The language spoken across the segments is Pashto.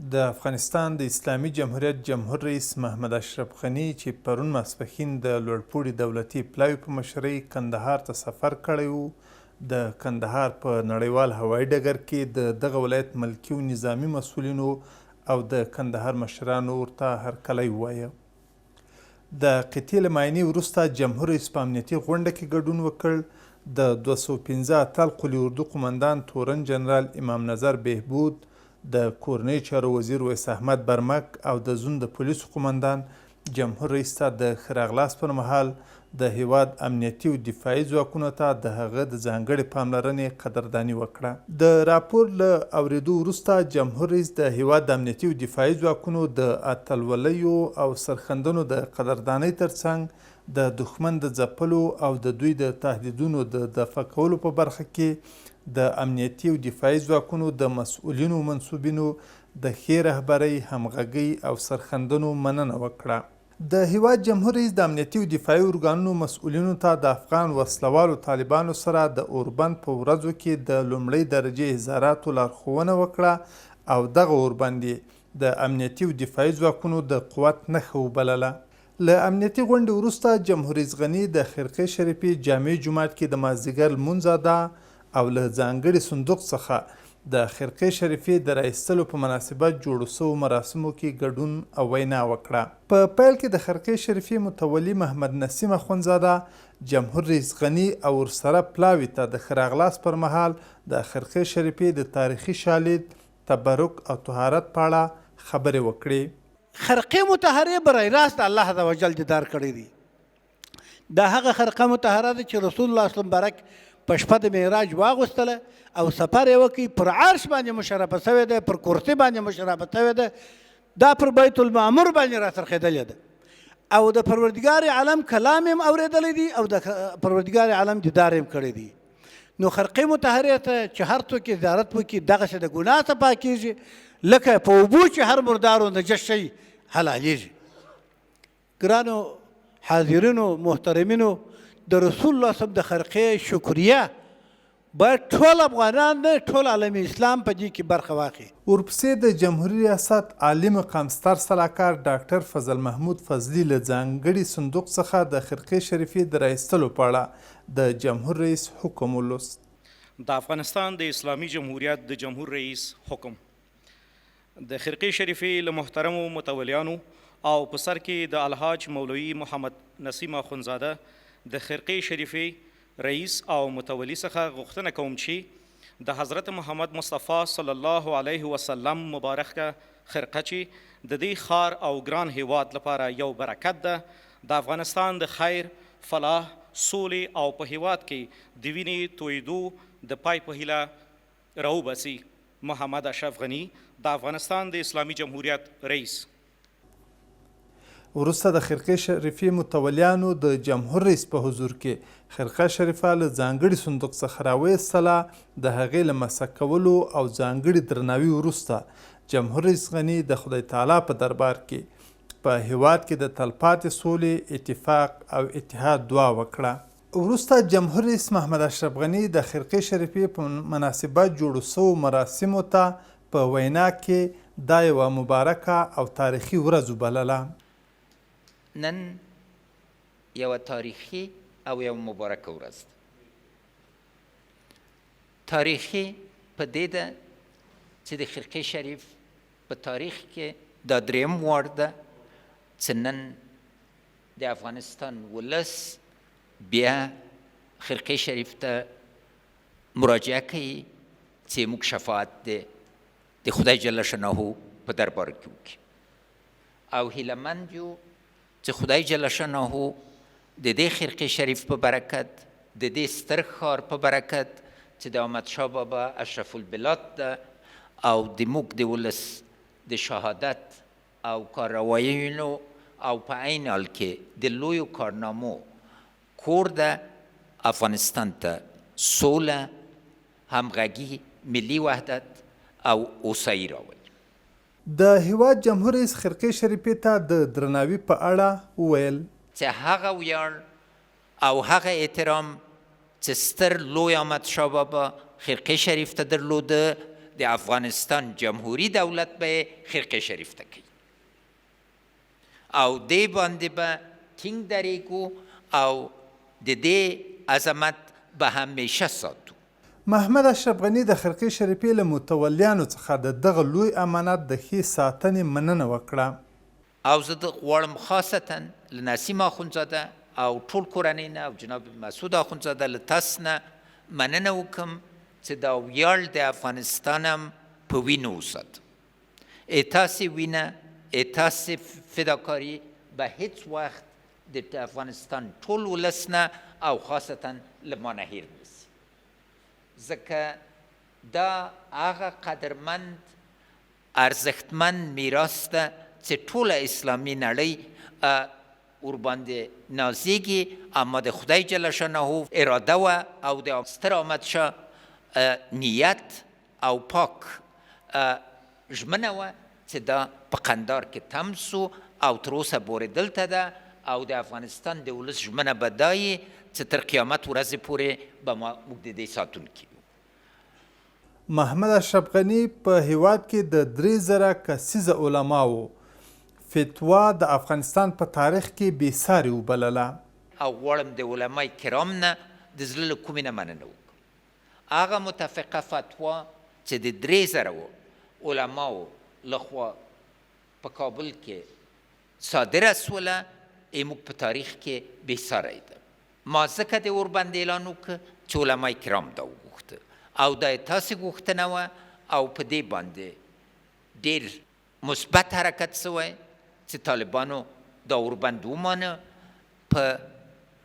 د افغانستان د اسلامي جمهوریت جمهور رئیس محمد اشرف غني چې پرون ماسپښین د لوړپوړي دولتي پلاوي په مشرۍ کندهار ته سفر کړی و. د کندهار په نړیوال هوایي ډګر کې د دغه ولایت ملکي و نظامي مسؤلینو او د کندهار مشرانو ورته هرکلی ووایه. د قطعې له معاینې وروسته جمهور رئیس په امنیتي غونډه کې ګډون وکړ. د 215 اتل قلي اردو قمندان تورن جنرال امام نظر بهبود، د کورنۍ چارو وزیر ویس احمد برمک او د زون د پولیسو قمندان جمهور رئیس ته د ښه راغلاست پر مهال د هیواد امنیتي او دفاعي ځواکونو ته د هغه د ځانګړې پاملرنې قدرداني وکړه. د راپور له اورېدو وروسته جمهور رئیس د هیواد د امنیتي او دفاعي ځواکونو د اتلولیو او سرښندنو د قدردانۍ ترڅنګ د دښمن د ځپلو او د دوی د تهدیدونو د دفع کولو په برخه کې د امنیتي او دفاعي ځواکونو د مسؤلینو او منصوبینو د ښې رهبرۍ، همغږۍ او سرښندنو مننه وکړه. د هیواد جمهور رئیس د امنیتي او دفاعي ارګانونو مسؤلینو ته د افغان وسلوالو طالبانو سره د اوربند په ورځو کې د لومړۍ درجې اظهاراتو لارښوونه وکړه او دغه اوربند یې د امنیتي او دفاعي ځواکونو د قوت نښه وبلله. له امنیتي غونډې وروسته جمهور رئیس غني د خرقې شریفې جامع جومات کې د مازدیګر لمونځ ادا او له ځانګړي صندوق څخه د خرقې شریفې د رایستلو په مناسبت جوړو سوو مراسمو کې ګډون او وینا وکړه. په پیل کې د خرقې شریفې متولي محمد نسیم اخوندزاده جمهور رئیس غني او ورسره پلاوي ته د ښه راغلاست پر مهال د خرقې شریفې د تاریخي شالید، تبرک او طهارت په اړه خبرې وکړې. خرقه مطهره برای راست الله عز وجل دیدار کړی دی. دا هغه خرقه مطهره ده چې رسول الله صلی الله علیه وسلم برک په شپه د معراج واغوستله او سفر یې وکړي. پر عرش باندې مشرفه شوی دی، پر کرسي باندې مشرفه شوی دی، دا پر بیت المعمور باندې راڅرخېدلی ده او د پروردګار عالم کلام هم اورېدلی دی او د پروردګار عالم دیدار هم کړی دی. نو خرقه مطهره ته چې هر څوک زیارت وکړي دغسې د ګناه څخه پاکېږي لکه په اوبو چې هر مردارو نجس شي حلالیږي. ګرانو حاضرینو محترمینو، د رسول الله صلی الله علیه وسلم د خرقې شکریه باید ټول افغانان نه ټول عالم اسلام په دې کې برخه واخلي. ورپسې د جمهوري ریاست عالي مقام ستر سلاکار ډاکټر فضل محمود فضلي له ځانګړي صندوق څخه د خرقې شریفې د رایستلو په اړه د جمهور رئیس حکم ولوست. د افغانستان د اسلامي جمهوریت د جمهور رئیس حکم د خرقې شریفې له محترمو متولیانو او په سر کې د الحاج مولوي محمد نسیم اخوندزاده د خرقې شریفې رئیس او متولی څخه غوښتنه کوم چې د حضرت محمد مصطفی صلی الله علیه وسلم مبارکه خرقه چې د دې ښار او ګران هیواد لپاره یو برکت ده، د افغانستان د خیر، فلاح، سولې او په هیواد کې د وینې تویدو د پای په هیله راوباسي. محمد اشرف غني د افغانستان د اسلامي جمهوریت رئیس. وروسته د خرقې شریفې متولیانو د جمهور رئیس په حضور کې خرقه شریفه له ځانګړي صندوق څخه راویستله. د هغې له مسح کولو او ځانګړي درناوي وروسته جمهور رئیس غني د خدای تعالی په دربار کې په هیواد کې د تلپاتې سولې، اتفاق او اتحاد دعا وکړه. وروسته جمهور رئیس محمد اشرف غني د خرقې شریفې په مناسبت جوړو سوو مراسمو ته په وینا کې دا یوه مبارکه او تاریخي ورځ وبلله. نن یوه تاریخي او یو مبارکه ورځ ده. تاریخي په دې ده چې د خرقې شریف په تاریخ کې دا دریم وار ده چې نن د افغانستان ولس بیا خرقې شریف ته مراجعه کوي چې موږ شفاعت د خدای جل شانه په دربار کې وکړي او هیلهمند یو چې خدای جل شانه د دې خرقې شریف په برکت، د دې ستر ښار په برکت چې د احمدشاه بابا اشرف البلاد ده او د موږ د ولس د شهادت او کاررواییو او په عین حال کې د لویو کارنامو کور ده، افغانستان ته سوله، همغږي، ملي وحدت او اوسایي راولي. د هیواد جمهور رئیس خرقې شریفې ته د درناوي په اړه وویل چې هغه ویاړ او هغه احترام چې ستر لوی احمدشاه بابا خرقې شریف ته درلوده د افغانستان جمهوری دولت به خرقه شریف ته کوي او دې باندې به ټینګ درېږو او د دې عظمت به همیشه ساتو. محمد اشرف غني د خرقې شریفې له متولیانو څخه د دغه لوی امانت د ښې ساتنې مننه وکړه. او زه غواړم خاصتا له نسیم اخندزاده او ټول کورنۍ نه او جناب مسعود اخندزاده له تاسو نه مننه وکړم چې دا ویاړ د افغانستان هم په وینو وسات. تاسې وینه تاسې فداکاري به هیڅ وخت د افغانستان ټول ولس نه او خاصتا له ما نه هیر نشي، ځکه دا هغه قدرمند ارزښتمند میراث ده چې ټوله اسلامي نړۍ ورباندې نازیږي، اما د خدای جل شانه اراده وه او د ستر احمدشاه نیت او پاک ژمنه وه چې دا په قندار کې تم سو او تر اوسه پورې دلته ده او د افغانستان د ولس ژمنه به دا وي چې تر قیامت ورځې پورې به موږ د دې ساتونکي یو. محمد اشرف غني په هیواد کې د 3000 کسیزه علماو فتوا د افغانستان په تاریخ کې بېسارې وبلله. او غواړم د علمای کرام نه د زړه له کومې نه مننه وکړم. هغه متفقه فتوا چې د 3000 علماو لخوا په کابل کې صادره سوله موږ په تاریخ کې بېساری ده. ما ځکه د ورباندې اعلان وکړ چې علمای کرام دا وغوښته او دا یې تاسې غوښتنه وه او په دې باندې ډېر مثبت حرکت سوی چې طالبانو دا وربند ومانه. په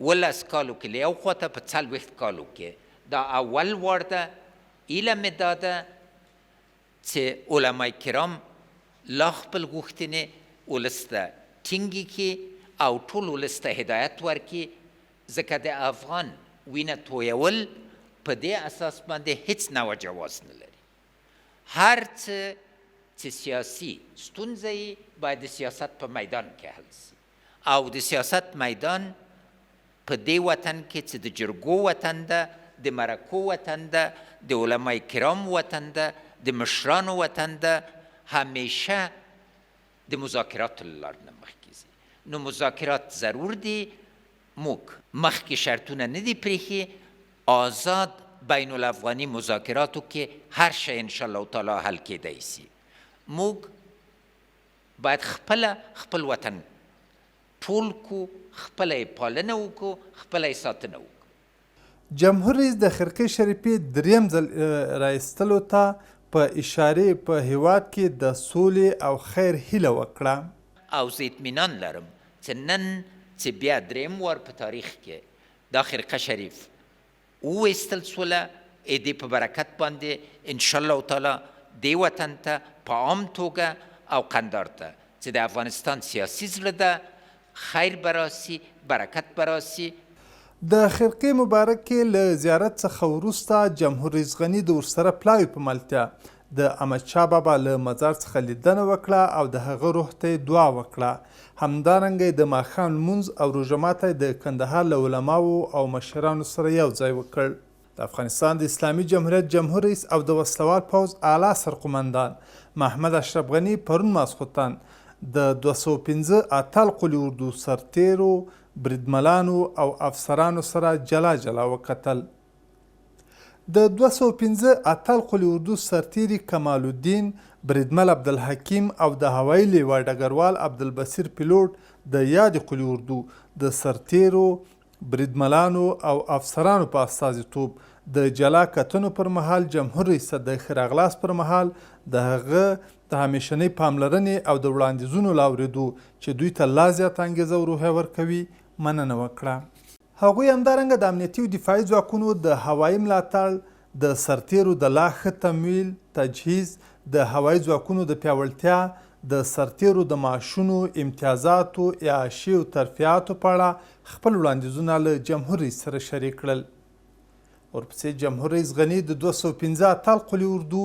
11 کالو کې له یو خواته په 40 کالو کې دا اول وار ده. ایله مې دا ده چې علمای کرام لا خپل غوښتنې ولس ته ټینګې کړي او ټول ولس ته هدایت ورکړي، ځکه د افغان وینه تویول په دې اساس باندې هیڅ نوع جواز نه لري. هر څه چې سیاسي ستونزه یې باید د سیاست په میدان کې حل شي او د سیاست میدان په دې وطن کې چې د جرګو وطن ده، د مرکو وطن ده، د علمای کرام وطن ده، د مشرانو وطن ده، همیشه د مذاکراتو له لارې نه مخکې ځي. نو مذاکرات ضرور دي. موږ مخکې شرطونه نه دي پرېښي. آزاد بین الافغاني مذاکراتو کې هر شی انشاءالله تعالی حل کېدی سي. موږ باید خپل وطن ټول کو، خپله یې پالنه وکړو، خپله یې ساتنه وکړو. جمهور رئیس د خرقې شریفې دریم ځل رایستلو ته په اشارې په هیواد کې د سولې او خیر هیله وکړه. او زه اطمینان لرم چې نن چې بیا دریم وار په تاریخ کې دا خرقه شریف وویستل سوله، دې په برکت باندې انشاءالله تعالی دې وطن ته په عام توګه او قندار ته چې د افغانستان سیاسي زړه ده خیر به راسي، برکت به راسي. د خرقې مبارک کې له زیارت څخه وروسته جمهور رئیس غني د ورسره پلاوي په ملتیا د احمدشاه بابا له مزار څخه لیدنه وکړه او د هغه روح ته دعا وکړه. همدارنګه د ماښام لمونځ او روژه ماتی د کندهار له علماو او مشرانو سره یو ځای وکړ. د افغانستان د اسلامي جمهوریت جمهور رئیس او د وسلوال پوځ اعلی سرقمندان محمد اشرف غني پرون ماسخوتن د 215 اتل قلي اردو سرتیرو، بریدملانو او افسرانو سره جلا جلا وکتل. د 215 اتل قلي اردو سرتیري کمال الدین، بریدمل عبدالحکیم او د هوایي لیوا ډګروال عبدالبصیر پیلوټ د یاد قلي اردو د سرتیرو، بریدملانو او افسرانو په استازیتوب د جلا کتنو پر مهال جمهور رئیس د ښه راغلاست پر مهال د هغه د همیشنۍ پاملرنې او د وړاندیزونو له اورېدو چې دوی ته لا زیاته انګېزه او روحیه ورکوي مننه وکړه. هغوی همدارنګه د امنیتي او دفاعي ځواکونو د هوایي ملاتړ، د سرتیرو د لا ښه تمویل، تجهیز، د هوایي ځواکونو د پیاوړتیا، د سرتیرو د معاشونو، امتیازاتو، اعاشې او ترفیعاتو په اړه خپل وړاندیزونه له جمهور رئیس سره شریک کړل. ورپسې جمهور رئیس غني د 215 اتل قلي اردو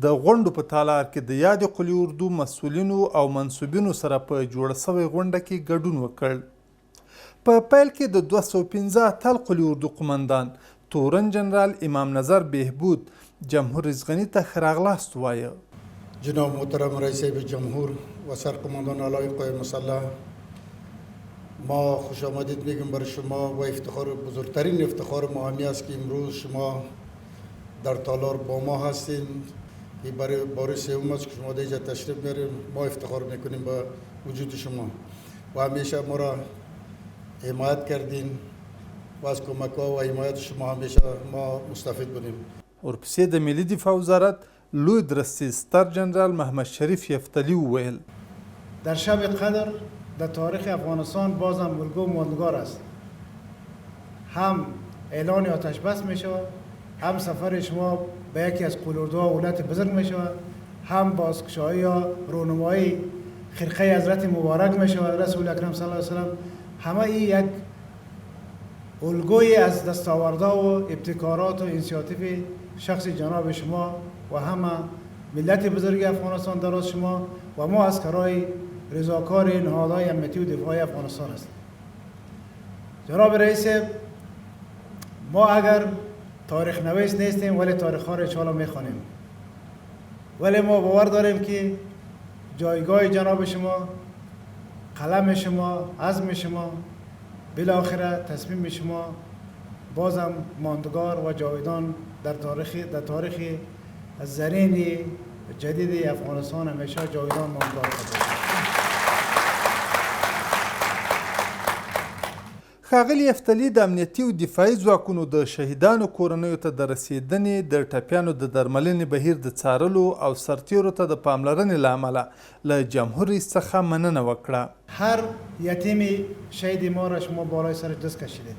د غونډو په تالار کې د یاد قلي اردو مسؤلینو او منصوبینو سره په جوړه سوې غونډه کې ګډون وکړ. په پیل کې د 215 اتل قلي اردو قمندان تورن جنرال امام نظر بهبود جمهور رئیس غنی ته ښه راغلاست ووایه. جناب محترم رئیس جمهور و سرقماندان اعلای قوای مسلح، ما خوش آمدید میگم برای شما و افتخار، بزرگترین افتخار ما همی است که امروز شما در تالار با ما هستین. این برای بار سوم است که شما در اینجا تشریف میاریم. ما افتخار میکنیم به وجود شما و همیشه ما را حمایت کردین و از کمک ها و حمایت شما همیشه ما مستفید بودیم. ورپسې د ملي دفاع وزارت لوی درستي ستر جنرال محمد شریف یفتلی وویل. در شب قدر در تاریخ افغانستان بازم الگو ماندگار است. هم اعلان آتش بس می شود، هم سفر شما به یکی از قلوردوها ولایت بزرگ می شود، هم بازگشایی یا رونمایی خرقه حضرت مبارک می شود رسول اکرم صلی الله علیه وسلم. همه این یک الگوی از دستاوردها و ابتکارات و اینسیاتیو شخص جناب شما و همه ملت بزرگ افغانستان دراز شما و ما عسکرای رضاکار نهادهای امنیتی و دفاعی افغانستان هستیم. جناب رئیس، ما اگر تاریخ نویس نیستیم ولی تاریخ ها را انشاءالله میخوانیم، ولی ما باور داریم که جایگاه جناب شما، قلم شما، عزم شما، بالاخره تصمیم شما بازم ماندگار و جاودان در تاریخ زرین جدید افغانستان همیشه جاودان ماندگار خواهد. ښاغلي یفتلي د امنیتي او دفاعي ځواکونو د شهیدانو کورنیو ته د رسېدنې د ټپیانو د درملنې بهیر د څارلو او سرتیرو ته د پاملرنې له امله له جمهور رئیس څخه مننه وکړه. هر یتیم شهید ما را شما بالای سر دست کشیدید.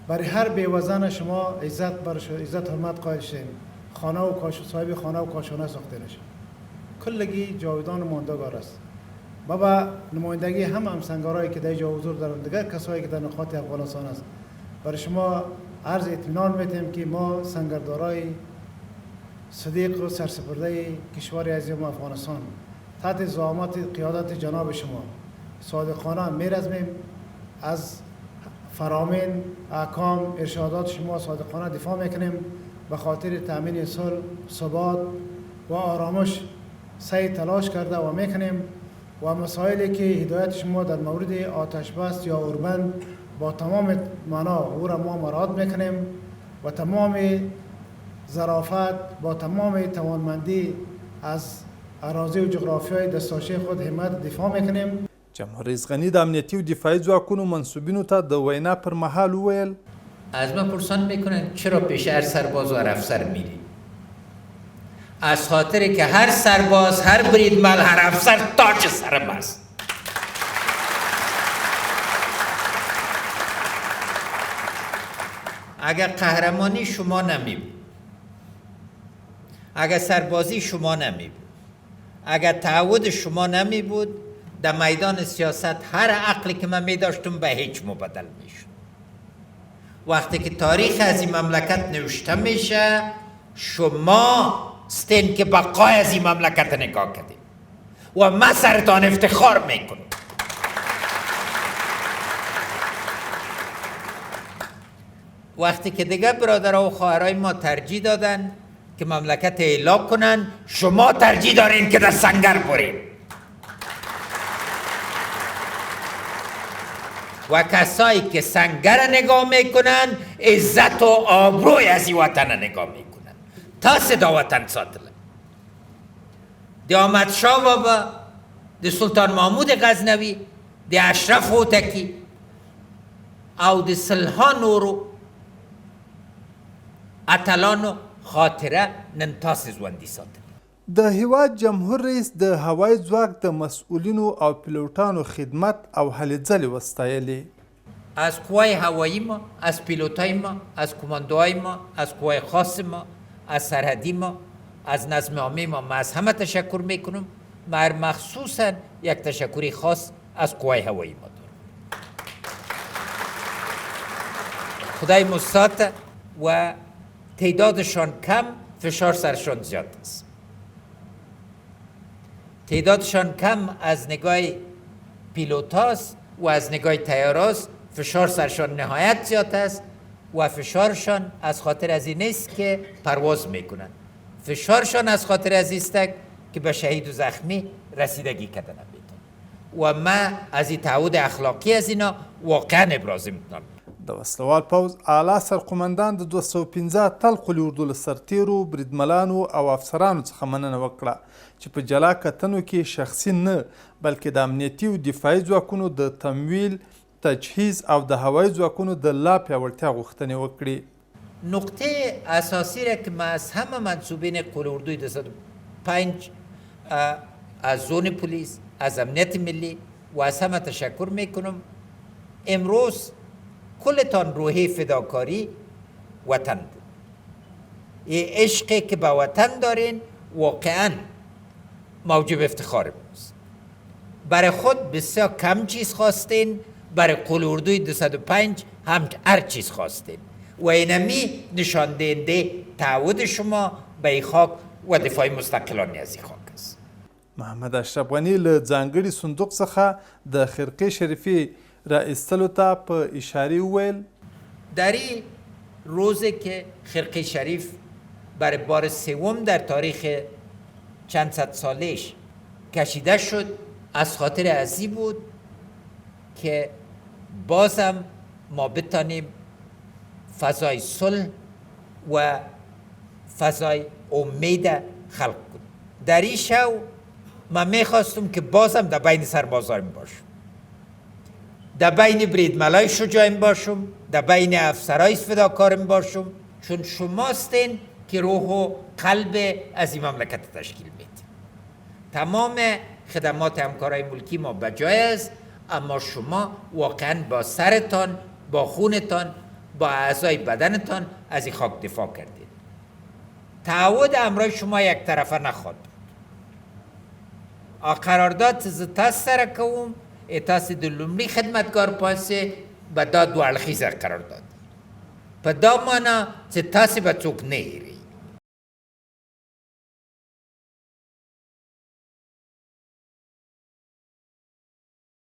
برای هر بیوزن شما عزت حرمت قائل شدیم. خانه و صاحب خانه و کاشانه ساخته نشد. کلگی جاودان و ماندگار است. ما با نمایندگی همسنگارایی که در اینجا حضور دارند، دیگر کسایی که در نقاط افغانستان است، برای شما عرض اطمینان میتیم که ما سنگردارای صدیق و سرسپرده کشور عظیم افغانستان تحت زعامت قیادت جناب شما صادقانه میرزمیم از فرامین احکام ارشادات شما صادقانه دفاع میکنیم به خاطر تامین صلح، ثبات و آرامش سعی تلاش کرده و میکنیم و مسائلی که هدایت شما در مورد آتش بس یا اوربند با تمام معنا او را ما مراعات میکنیم و تمام ظرافت با تمام توانمندی از اراضی و جغرافیای دستاشی خود حمایت دفاع میکنیم. جمهور رئیس غنی د امنیتي او دفاعي ځواکونو منصوبینو ته د وینا پر مهال وویل. از من پرسان میکنن چرا پیش هر سرباز و هر افسر میری؟ از خاطر که هر سرباز، هر بریدمل، هر افسر تاج سرم است. اگر قهرمانی شما نمی بود، اگر سربازی شما نمی بود، اگر تعهد شما نمی بود، در میدان سیاست هر عقلی که من می داشتم به هیچ مبدل می شد. وقتی که تاریخ از این مملکت نوشته میشه، شما استین که بقای از این مملکت نگاه کردیم و من سرتان افتخار میکنم. وقتی که دیگه برادرها و خواهرای ما ترجیح دادن که مملکت اعلا کنن، شما ترجیح دارین که در سنگر برین و کسایی که سنگر نگاه میکنن عزت و آبروی از این وطن نگاه میکنن تا صدا وطن ساتله. دی احمد شاه بابا، دی سلطان محمود غزنوی، دی اشرف هوتکی او دی سلها نورو اتلانو خاطره نن تاسې ژوندي ساتل. د هیواد جمهور رئیس د هوایي ځواک د مسئولینو او پیلوټانو خدمت او هلې ځلې وستایلې. از قوای هوایی ما، از پیلوتای ما، از کماندوهای ما، از قوای خاص ما، از سرحدی ما، از نظم عامی ما، من از همه تشکر میکنم. من مخصوصا یک تشکری خاص از قوای هوایی ما دارم. خدای مستعان و تعدادشان کم، فشار سرشان زیاد است. تعدادشان کم از نگاه پیلوت هاست و از نگاه تیار هاست، فشار سرشان نهایت زیاد است و فشارشان از خاطر از این است که پرواز میکنند. فشارشان از خاطر از است که به شهید و زخمی رسیدگی کردن میتون. و ما از این تعهد اخلاقی از اینا واقعا ابراز میکنم. د وسلوال پوځ اعلی سرقومندان د 215 تل قلي اردو له سرتیرو بریدملانو او افسرانو څخه مننه وکړه چې په جلا کتنو کې شخصي نه بلکې د امنیتي او دفاعي ځواکونو د تمویل، تجهیز او د هوایي ځواکونو د لا پیاوړتیا غوښتنې وکړي. نقطه اساسی را که ما از همه منصوبین قلي اردوی 205 از زون پلیس، از امنیت ملی و از همه تشکر میکنم. امروز کلتان روحی فداکاری وطن بود. این عشقی که به وطن دارین واقعا موجب افتخار ماست. برای خود بسیار کم چیز خواستین، برای قلي اردوی 205 هم هر چیز خواستین و اینمی نشان دهنده تعهد شما به این خاک و دفاع مستقلانه از این خاک است. محمد اشرف غني له ځانګړي صندوق څخه د خرقې شریفې را ایستلو ته په اشاره وویل در این روزی که خرقه شریف برای بار سوم در تاریخ چند صد سالش کشیده شد، از خاطر ازی بود که بازم ما بتانیم فضای صلح و فضای امید خلق کنیم. در این شو ما میخواستم که بازم در بین سربازایم باشم، در بین بریدملای شجاعیم باشم، در بین افسرهای فداکارم باشم، چون شماستین که روح و قلب از این مملکت تشکیل میدید. تمام خدمات همکارای ملکی ما بجای است، اما شما واقعا با سرتان، با خونتان، با اعضای بدنتان از این خاک دفاع کردید. تعهد امرای شما یک طرفه نخواد بود. قرارداد تاسو سره کوم، تاسو د لومړي خدمتګار پاسې به دا دوه اړخیزه قرارداد په دا معنا چې تاسو به څوک نه هیروي.